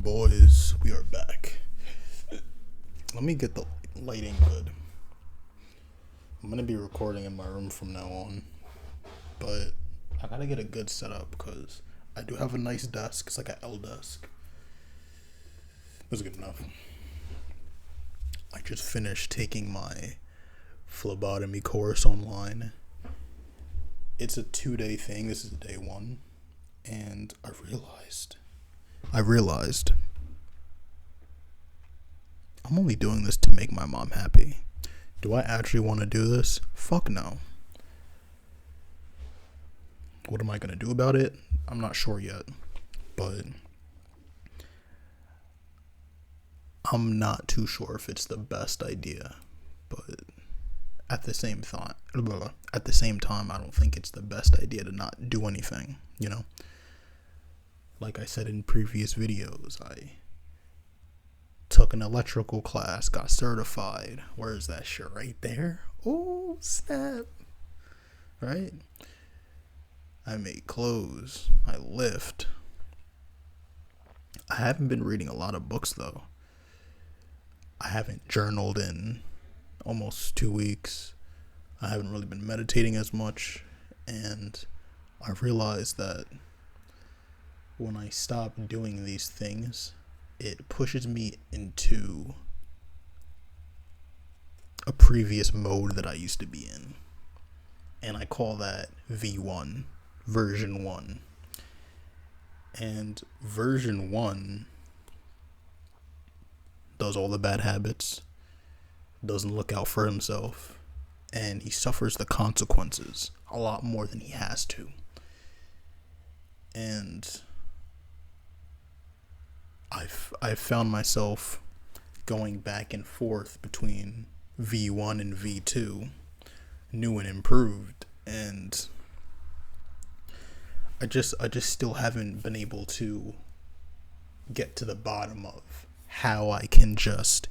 Boys, we are back. Let me get the lighting good. I'm gonna be recording in my room from now on, but I gotta get a good setup because I do have a nice desk. It's like an L desk. That's good enough. I just finished taking my phlebotomy course online. It's a 2-day thing. This is day one, and I realized I'm only doing this to make my mom happy. Do I actually want to do this? Fuck no. What am I going to do about it? I'm not sure yet, but I'm not too sure if it's the best idea. But at the same time, I don't think it's the best idea to not do anything, you know? Like I said in previous videos, I took an electrical class, got certified. Where's that shit? Right there? Oh, snap. Right? I make clothes. I lift. I haven't been reading a lot of books, though. I haven't journaled in almost 2 weeks. I haven't really been meditating as much. And I realized that when I stop doing these things, it pushes me into a previous mode that I used to be in. And I call that V1, version 1. And version 1 does all the bad habits, doesn't look out for himself, and he suffers the consequences a lot more than he has to. And I've found myself going back and forth between V1 and V2, new and improved, and I just still haven't been able to get to the bottom of how I can just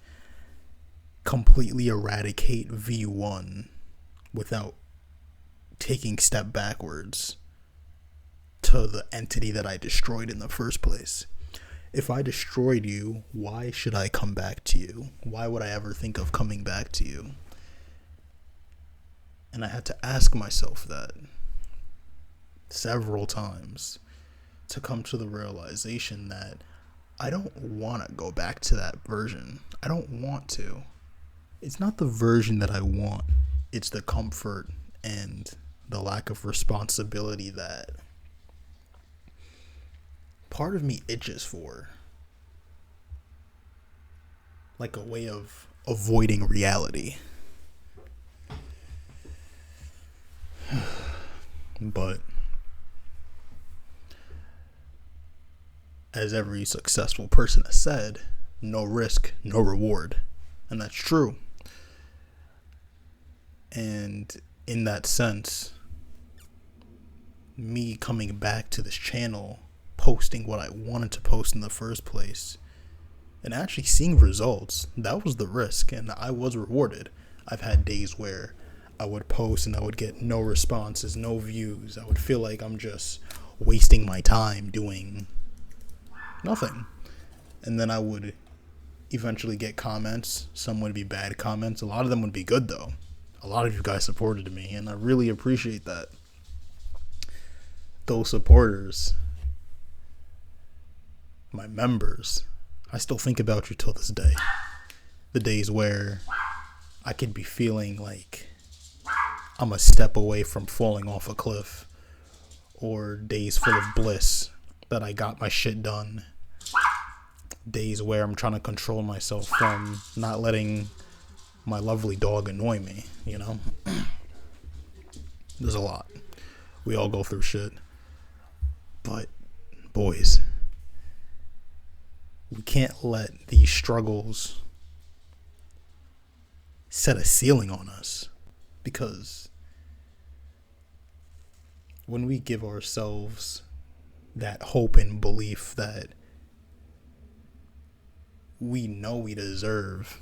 completely eradicate V1 without taking a step backwards to the entity that I destroyed in the first place. If I destroyed you, why should I come back to you? Why would I ever think of coming back to you? And I had to ask myself that several times to come to the realization that I don't want to go back to that version. I don't want to. It's not the version that I want. It's the comfort and the lack of responsibility that part of me itches for, like a way of avoiding reality. But as every successful person has said, no risk, no reward. And that's true. And in that sense, me coming back to this channel, posting what I wanted to post in the first place, and actually seeing results, that was the risk, and I was rewarded. I've had days where I would post and I would get no responses, no views. I would feel like I'm just wasting my time doing nothing. And then I would eventually get comments. Some would be bad comments. A lot of them would be good, though. A lot of you guys supported me, and I really appreciate that. Those supporters, my members, I still think about you till this day. The days where I could be feeling like I'm a step away from falling off a cliff, or days full of bliss that I got my shit done. Days where I'm trying to control myself from not letting my lovely dog annoy me, you know? There's a lot. We all go through shit. But, boys, we can't let these struggles set a ceiling on us, because when we give ourselves that hope and belief that we know we deserve,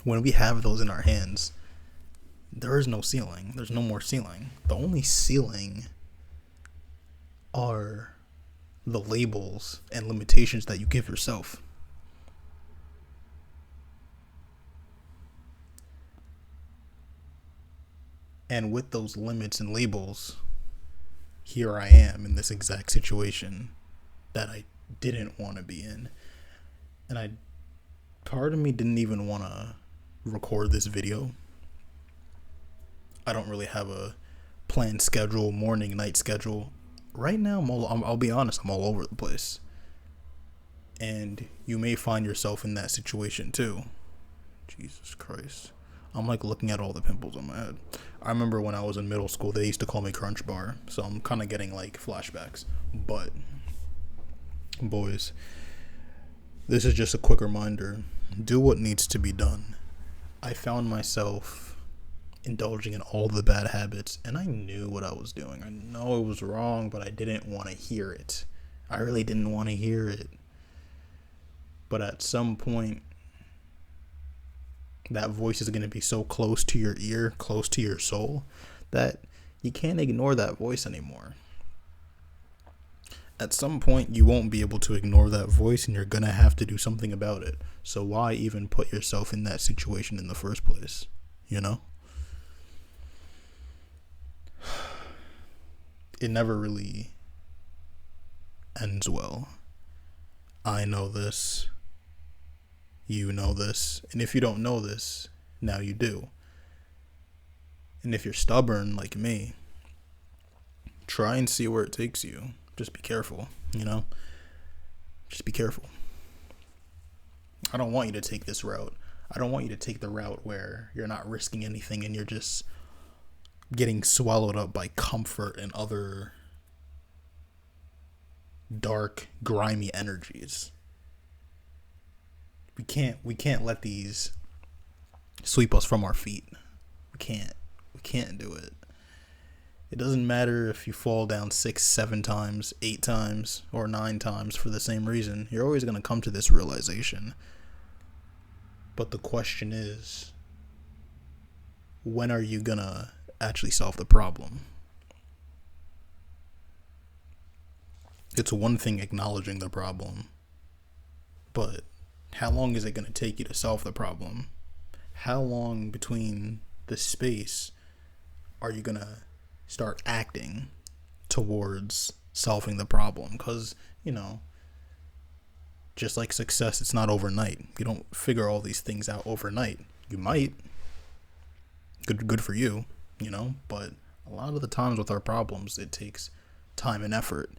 when we have those in our hands, there is no ceiling. There's no more ceiling. The only ceiling are the labels and limitations that you give yourself. And with those limits and labels, here I am in this exact situation that I didn't want to be in. And part of me didn't even want to record this video. I don't really have a planned schedule, morning, night schedule. Right now, I'll be honest, I'm all over the place. And you may find yourself in that situation too. Jesus Christ. I'm like looking at all the pimples on my head. I remember when I was in middle school, they used to call me Crunch Bar. So I'm kind of getting like flashbacks. But, boys, this is just a quick reminder. Do what needs to be done. I found myself indulging in all the bad habits, and I knew what I was doing. I know it was wrong, but I didn't want to hear it. I really didn't want to hear it. But at some point, that voice is going to be so close to your ear, close to your soul, that you can't ignore that voice anymore. At some point, you won't be able to ignore that voice, and you're going to have to do something about it. So why even put yourself in that situation in the first place? You know? It never really ends well. I know this. You know this. And if you don't know this, now you do. And if you're stubborn like me, try and see where it takes you. Just be careful, you know? Just be careful. I don't want you to take this route. I don't want you to take the route where you're not risking anything and you're just getting swallowed up by comfort and other dark, grimy energies. We can't let these sweep us from our feet. We can't do it. It doesn't matter if you fall down 6, 7 times, 8 times, or 9 times for the same reason. You're always going to come to this realization. But the question is, when are you going to actually solve the problem? It's one thing acknowledging the problem, but how long is it going to take you to solve the problem? How long between the space are you going to start acting towards solving the problem? Because, you know, just like success, it's not overnight. You don't figure all these things out overnight. You might. Good for you, you know, but a lot of the times with our problems, it takes time and effort.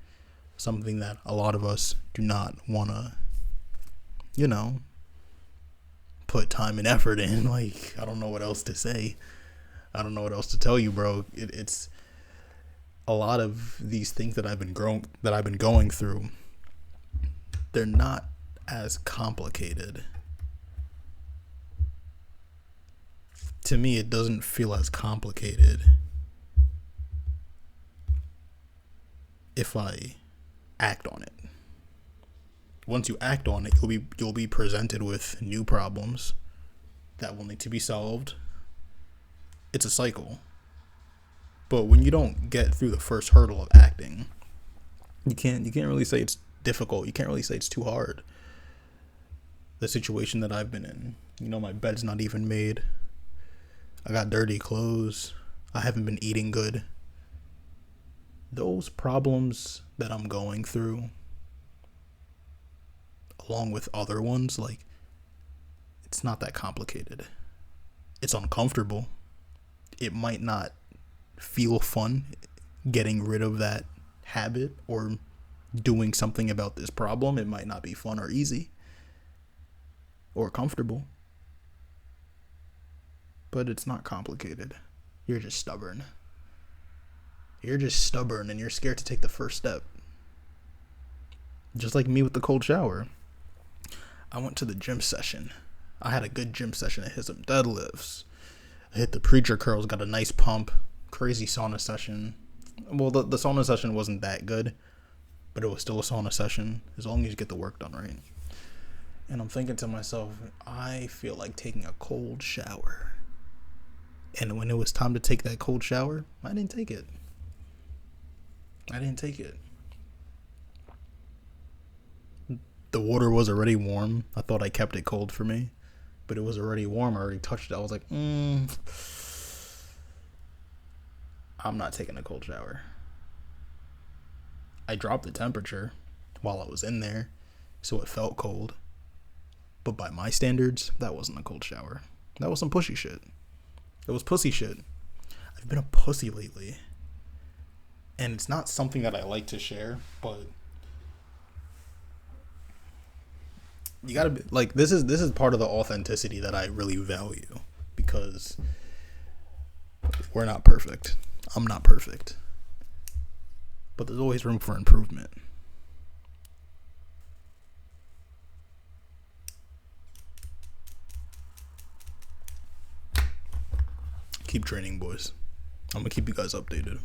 Something that a lot of us do not want to, you know, put time and effort in. Like, I don't know what else to say. I don't know what else to tell you, bro. It's a lot of these things that I've been going through. They're not as complicated. To me, it doesn't feel as complicated if I act on it. Once you act on it, you'll be presented with new problems that will need to be solved. It's a cycle. But when you don't get through the first hurdle of acting, you can't really say it's difficult. You can't really say it's too hard. The situation that I've been in, you know, my bed's not even made. I got dirty clothes. I haven't been eating good. Those problems that I'm going through, along with other ones, like, it's not that complicated. It's uncomfortable. It might not feel fun getting rid of that habit or doing something about this problem. It might not be fun or easy or comfortable, but it's not complicated. You're just stubborn. You're just stubborn and you're scared to take the first step. Just like me with the cold shower. I went to the gym session. I had a good gym session. I hit some deadlifts. I hit the preacher curls, got a nice pump. Crazy sauna session. Well, the sauna session wasn't that good, but it was still a sauna session, as long as you get the work done right. And I'm thinking to myself, I feel like taking a cold shower. And when it was time to take that cold shower, I didn't take it. the water was already warm. I thought I kept it cold for me, but it was already warm. I already touched it. I was like, I'm not taking a cold shower. I dropped the temperature while I was in there, so it felt cold. But by my standards, that wasn't a cold shower. That was some pussy shit. It was pussy shit. I've been a pussy lately. And it's not something that I like to share, but you gotta be like, this is part of the authenticity that I really value, because we're not perfect. I'm not perfect. But there's always room for improvement. Keep training, boys. I'm gonna keep you guys updated.